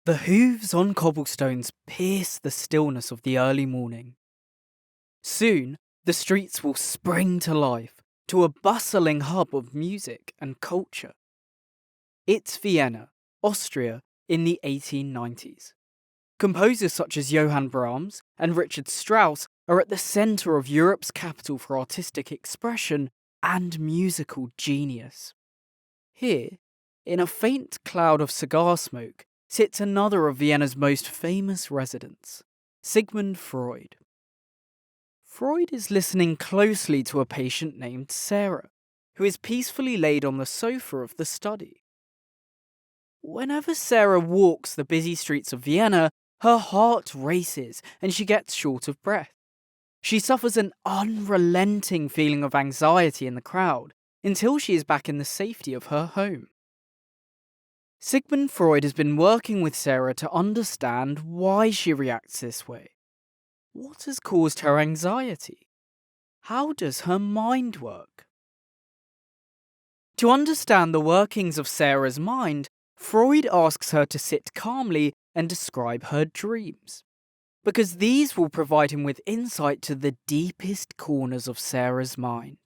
The hooves on cobblestones pierce the stillness of the early morning. Soon, the streets will spring to life, to a bustling hub of music and culture. It's Vienna, Austria, in the 1890s. Composers such as Johann Brahms and Richard Strauss are at the centre of Europe's capital for artistic expression and musical genius. Here, in a faint cloud of cigar smoke, sits another of Vienna's most famous residents, Sigmund Freud. Freud is listening closely to a patient named Sarah, who is peacefully laid on the sofa of the study. Whenever Sarah walks the busy streets of Vienna, her heart races and she gets short of breath. She suffers an unrelenting feeling of anxiety in the crowd until she is back in the safety of her home. Sigmund Freud has been working with Sarah to understand why she reacts this way. What has caused her anxiety? How does her mind work? To understand the workings of Sarah's mind, Freud asks her to sit calmly and describe her dreams, because these will provide him with insight to the deepest corners of Sarah's mind,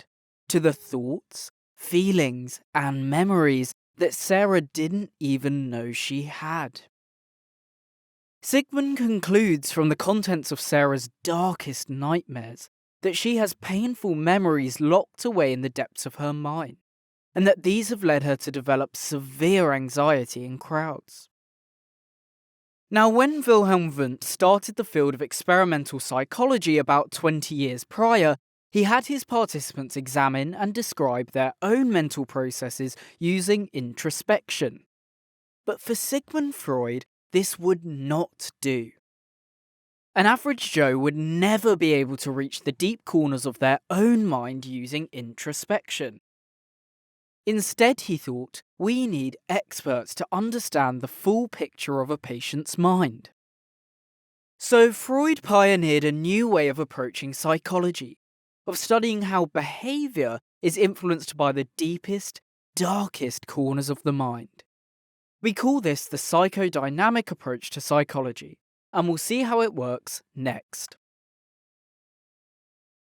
to the thoughts, feelings, and memories that Sarah didn't even know she had. Sigmund concludes from the contents of Sarah's darkest nightmares that she has painful memories locked away in the depths of her mind, and that these have led her to develop severe anxiety in crowds. Now, when Wilhelm Wundt started the field of experimental psychology about 20 years prior, he had his participants examine and describe their own mental processes using introspection. But for Sigmund Freud, this would not do. An average Joe would never be able to reach the deep corners of their own mind using introspection. Instead, he thought, we need experts to understand the full picture of a patient's mind. So Freud pioneered a new way of approaching psychology, of studying how behaviour is influenced by the deepest, darkest corners of the mind. We call this the psychodynamic approach to psychology, and we'll see how it works next.